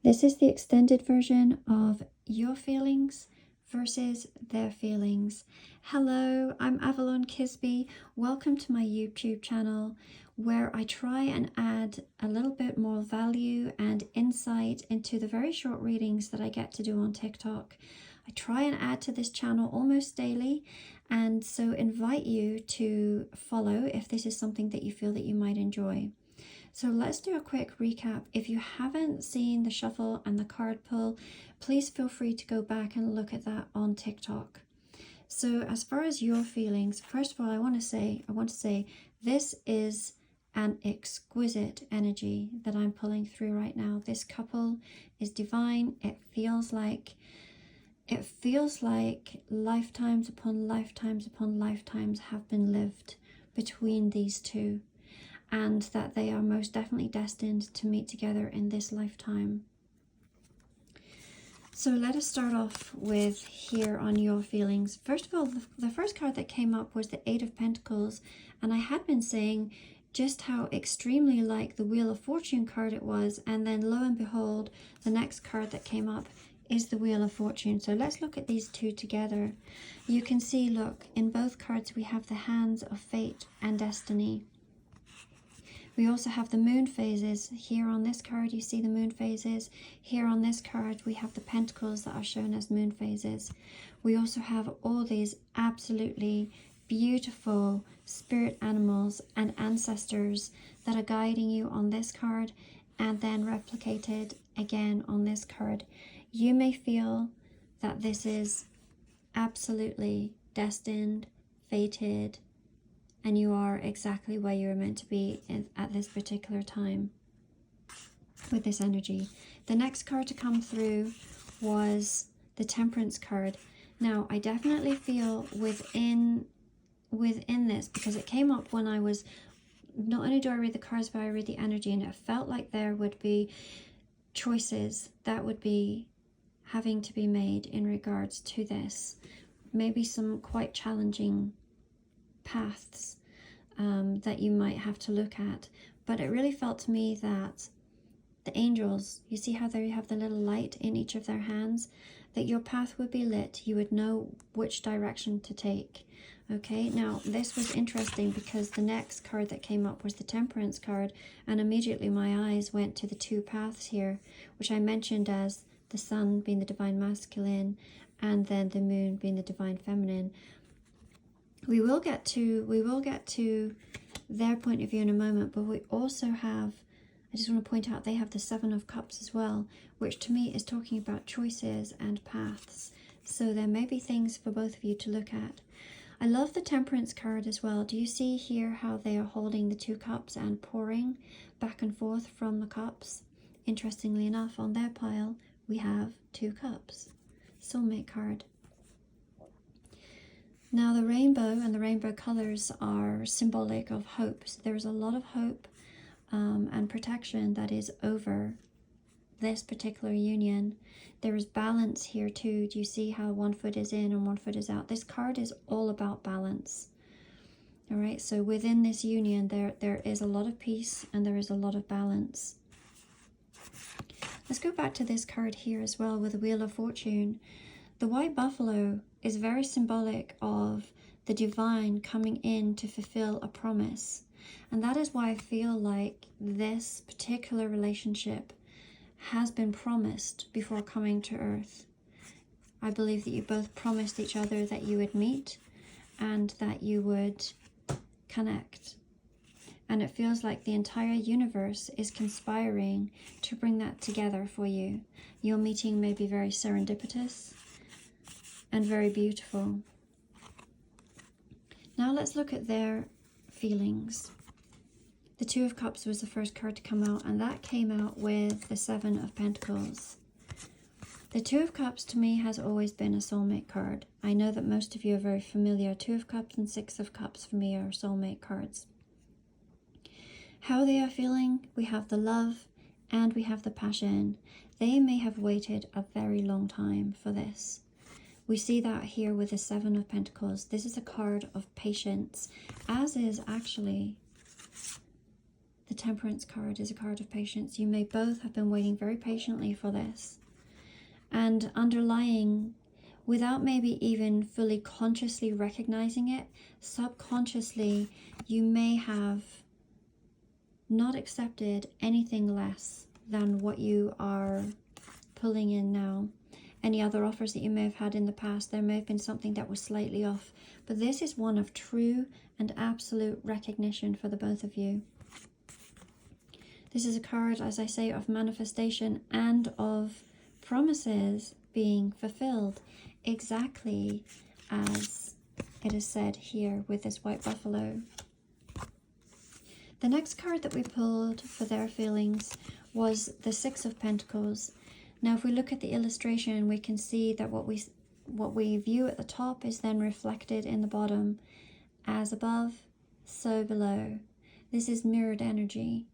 This is the extended version of your feelings versus their feelings. Hello, I'm Avalon Kisby. Welcome to my YouTube channel where I try and add a little bit more value and insight into the very short readings that I get to do on TikTok. I try and add to this channel almost daily, and so invite you to follow if this is something that you feel that you might enjoy. So let's do a quick recap. If you haven't seen the shuffle and the card pull, please feel free to go back and look at that on TikTok. So as far as your feelings, first of all, I want to say this is an exquisite energy that I'm pulling through right now. This couple is divine. It feels like lifetimes upon lifetimes upon lifetimes have been lived between these two, and that they are most definitely destined to meet together in this lifetime. So let us start off with here on your feelings. First of all, the first card that came up was the Eight of Pentacles, and I had been saying just how extremely like the Wheel of Fortune card it was, and then lo and behold, the next card that came up is the Wheel of Fortune. So let's look at these two together. You can see, look, in both cards we have the hands of fate and destiny. We also have the moon phases. Here on this card, you see the moon phases. Here on this card, we have the pentacles that are shown as moon phases. We also have all these absolutely beautiful spirit animals and ancestors that are guiding you on this card, and then replicated again on this card. You may feel that this is absolutely destined, fated, and you are exactly where you are meant to be at this particular time with this energy. The next card to come through was the Temperance card. Now, I definitely feel within this, because it came up when I was, not only do I read the cards, but I read the energy, and it felt like there would be choices that would be having to be made in regards to this. Maybe some quite challenging paths that you might have to look at, but it really felt to me that the angels, you see how they have the little light in each of their hands, that your path would be lit. You would know which direction to take. Okay, now this was interesting because the next card that came up was the Temperance card, and immediately my eyes went to the two paths here, which I mentioned as the sun being the divine masculine and then the moon being the divine feminine. We will get to their point of view in a moment, but we also have, I just want to point out, they have the Seven of Cups as well, which to me is talking about choices and paths. So there may be things for both of you to look at. I love the Temperance card as well. Do you see here how they are holding the two cups and pouring back and forth from the cups? Interestingly enough, on their pile, we have two cups. Soulmate card. Now the rainbow and the rainbow colors are symbolic of hope. So there is a lot of hope and protection that is over this particular union. There is balance here too. Do you see how one foot is in and one foot is out? This card is all about balance. All right, so within this union, there is a lot of peace and there is a lot of balance. Let's go back to this card here as well with the Wheel of Fortune. The white buffalo is very symbolic of the divine coming in to fulfill a promise. And that is why I feel like this particular relationship has been promised before coming to earth. I believe that you both promised each other that you would meet and that you would connect. And it feels like the entire universe is conspiring to bring that together for you. Your meeting may be very serendipitous and very beautiful. Now let's look at their feelings. The Two of Cups was the first card to come out, and that came out with the Seven of Pentacles. The Two of Cups to me has always been a soulmate card. I know that most of you are very familiar. Two of Cups and Six of Cups for me are soulmate cards. How they are feeling, we have the love and we have the passion. They may have waited a very long time for this. We see that here with the Seven of Pentacles. This is a card of patience, as is actually The Temperance card is a card of patience. You may both have been waiting very patiently for this. And underlying, without maybe even fully consciously recognizing it, subconsciously, you may have not accepted anything less than what you are pulling in now. Any other offers that you may have had in the past, there may have been something that was slightly off. But this is one of true and absolute recognition for the both of you. This is a card, as I say, of manifestation and of promises being fulfilled, exactly as it is said here with this white buffalo. The next card that we pulled for their feelings was the Six of Pentacles. Now, if we look at the illustration, we can see that what we view at the top is then reflected in the bottom. As above, so below. This is mirrored energy.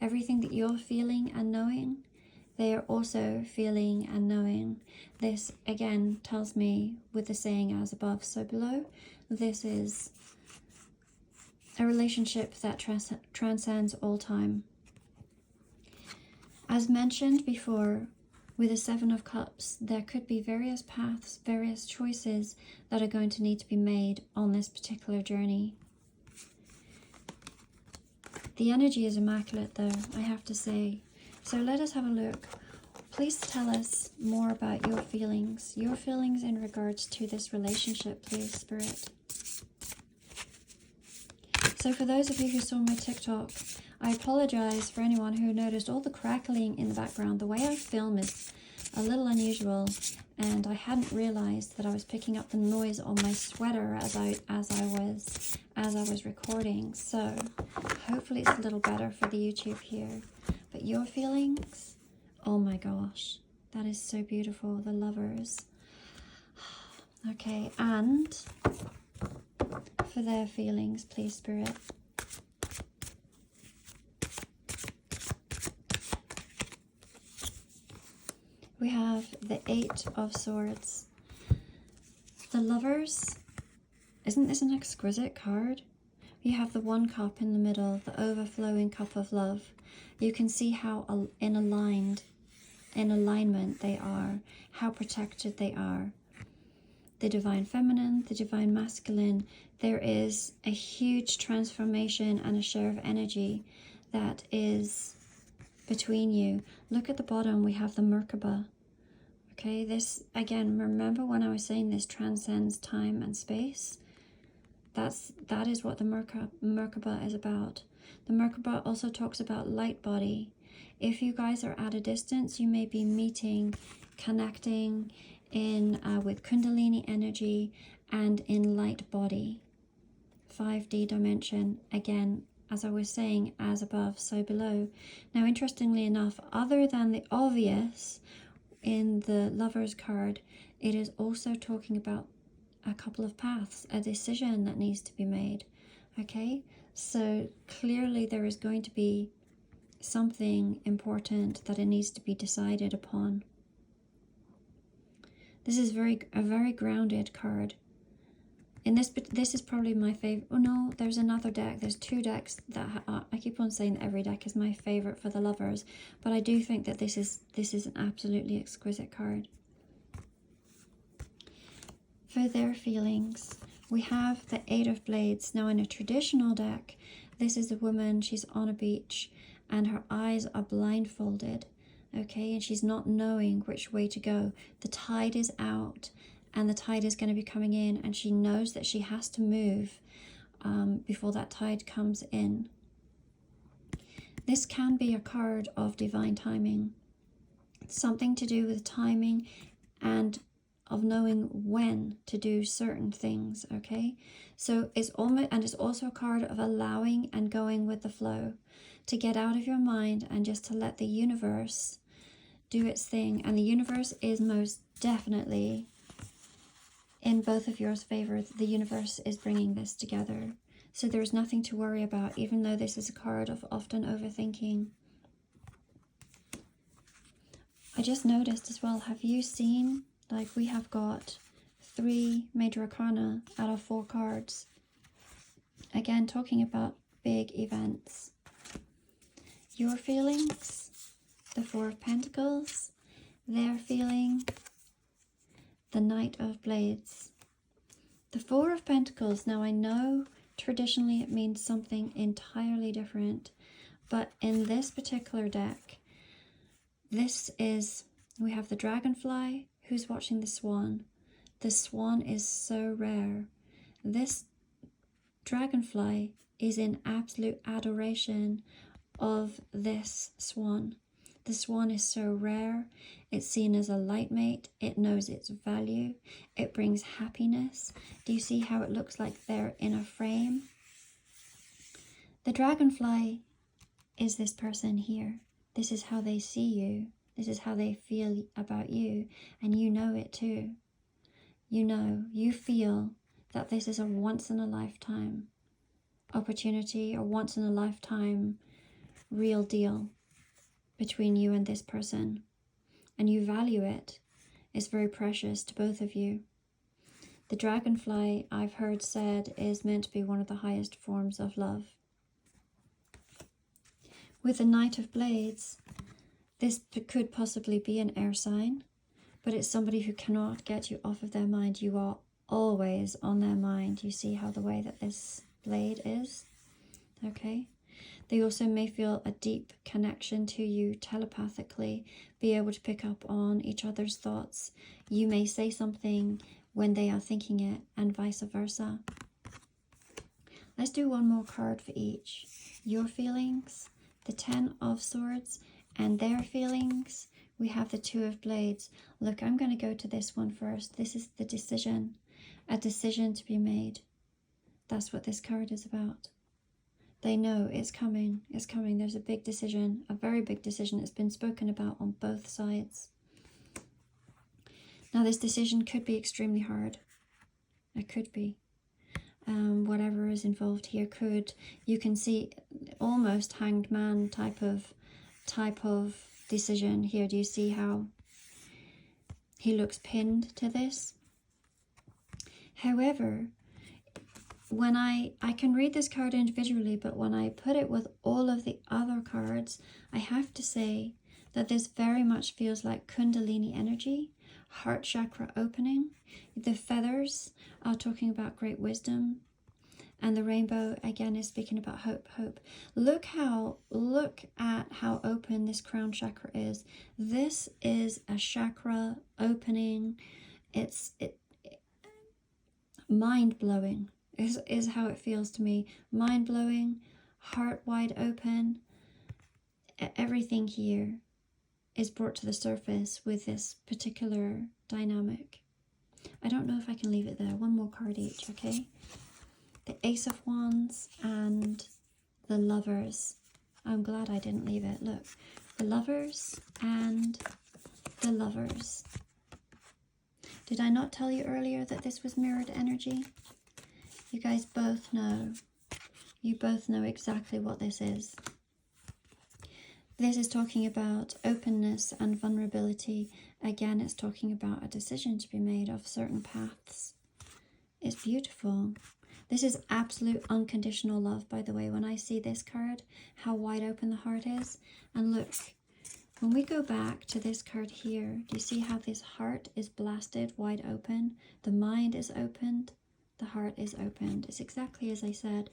Everything that you're feeling and knowing, they are also feeling and knowing. This, again, tells me with the saying, as above, so below, this is a relationship that transcends all time. As mentioned before, with the Seven of Cups, there could be various paths, various choices that are going to need to be made on this particular journey. The energy is immaculate though, I have to say. So let us have a look. Please tell us more about your feelings in regards to this relationship, please, Spirit. So for those of you who saw my TikTok, I apologize for anyone who noticed all the crackling in the background. The way I film is a little unusual, and I hadn't realized that I was picking up the noise on my sweater as I was recording. So hopefully it's a little better for the YouTube here. But your feelings, oh my gosh, that is so beautiful. The Lovers. Okay, and for their feelings, please, Spirit. We have the Eight of Swords. The Lovers. Isn't this an exquisite card? You have the one cup in the middle, the overflowing cup of love. You can see how in alignment they are, how protected they are. The divine feminine, the divine masculine. There is a huge transformation and a share of energy that is between you. Look at the bottom, we have the Merkaba. Okay, this, again, remember when I was saying this transcends time and space? That is what the Merkaba is about. The Merkaba also talks about light body. If you guys are at a distance, you may be meeting, connecting in with Kundalini energy and in light body. 5D dimension, again, as I was saying, as above, so below. Now, interestingly enough, other than the obvious in the Lovers card, it is also talking about a couple of paths, a decision that needs to be made. Okay, so clearly there is going to be something important that it needs to be decided upon. This is a very grounded card. In this is probably my favorite. Oh no, there's another deck. There's two decks that I keep on saying that every deck is my favorite for the Lovers, but I do think that this is an absolutely exquisite card. For their feelings, we have the Eight of Blades. Now in a traditional deck, this is a woman, she's on a beach and her eyes are blindfolded, okay, and she's not knowing which way to go. The tide is out and the tide is going to be coming in, and she knows that she has to move before that tide comes in. This can be a card of divine timing. It's something to do with timing and of knowing when to do certain things, okay? So it's also a card of allowing and going with the flow, to get out of your mind and just to let the universe do its thing. And the universe is most definitely in both of yours favor. The universe is bringing this together. So there's nothing to worry about, even though this is a card of often overthinking. I just noticed as well, have you seen, like, we have got 3 major arcana out of 4 cards. Again, talking about big events. your feelings, the Four of Pentacles, their feeling, the Knight of Blades. The Four of Pentacles, now I know traditionally it means something entirely different, but in this particular deck, we have the dragonfly who's watching the swan. The swan is so rare. This dragonfly is in absolute adoration of this swan. The swan is so rare. It's seen as a light mate. It knows its value. It brings happiness. Do you see how it looks like they're in a frame? The dragonfly is this person here. This is how they see you. This is how they feel about you. And you know it too. You know, you feel that this is a once-in-a-lifetime opportunity or once-in-a-lifetime real deal between you and this person. And you value it. It's very precious to both of you. The dragonfly, I've heard said, is meant to be one of the highest forms of love. With the Knight of Blades, this could possibly be an air sign, but it's somebody who cannot get you off of their mind. You are always on their mind. You see how the way that this blade is? Okay. They also may feel a deep connection to you telepathically, be able to pick up on each other's thoughts. You may say something when they are thinking it, and vice versa. Let's do one more card for each. Your feelings, the Ten of Swords, and their feelings. We have the Two of Blades. Look, I'm going to go to this one first. This is the decision, a decision to be made. That's what this card is about. They know it's coming, it's coming. There's a big decision, a very big decision. It's been spoken about on both sides. Now this decision could be extremely hard. It could be. Whatever is involved here could, you can see almost Hanged Man type of decision here. Do you see how he looks pinned to this? However, when I can read this card individually, but when I put it with all of the other cards, I have to say that this very much feels like Kundalini energy, heart chakra opening. The feathers are talking about great wisdom, and the rainbow again is speaking about hope. Look at how open this crown chakra is. This is a chakra opening. It's mind-blowing. Is how it feels to me. Mind-blowing, heart wide open. Everything here is brought to the surface with this particular dynamic. I don't know if I can leave it there. One more card each, okay? The Ace of Wands and the Lovers. I'm glad I didn't leave it. Look, the Lovers and the Lovers. Did I not tell you earlier that this was mirrored energy? You guys both know. You both know exactly what this is. This is talking about openness and vulnerability. Again, it's talking about a decision to be made of certain paths. It's beautiful. This is absolute unconditional love, by the way. When I see this card, how wide open the heart is. And look, when we go back to this card here, do you see how this heart is blasted wide open? The mind is opened. The heart is opened. It's exactly as I said.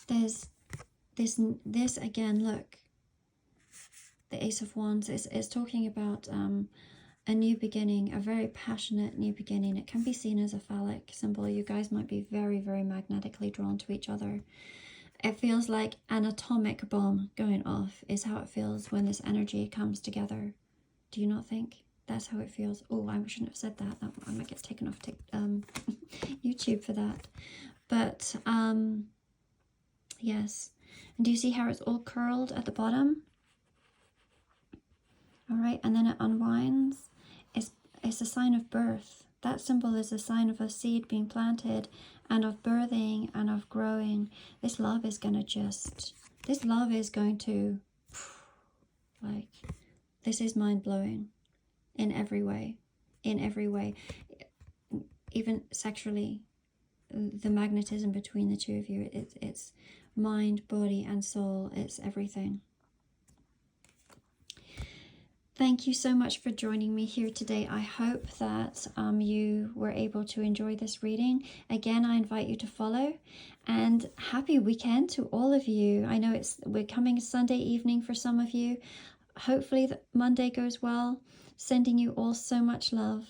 There's this again, look. The Ace of Wands is talking about a new beginning, a very passionate new beginning. It can be seen as a phallic symbol. You guys might be very, very magnetically drawn to each other. It feels like an atomic bomb going off is how it feels when this energy comes together. Do you not think? That's how it feels. Oh, I shouldn't have said that. I might get taken off YouTube for that. But, yes. And do you see how it's all curled at the bottom? All right, and then it unwinds. It's a sign of birth. That symbol is a sign of a seed being planted and of birthing and of growing. This love is going to, like, this is mind-blowing. In every way, even sexually, the magnetism between the two of you, it's mind, body, and soul. It's everything. Thank you so much for joining me here today. I hope that you were able to enjoy this reading. Again, I invite you to follow, and happy weekend to all of you. I know we're coming Sunday evening for some of you. Hopefully Monday goes well. Sending you all so much love.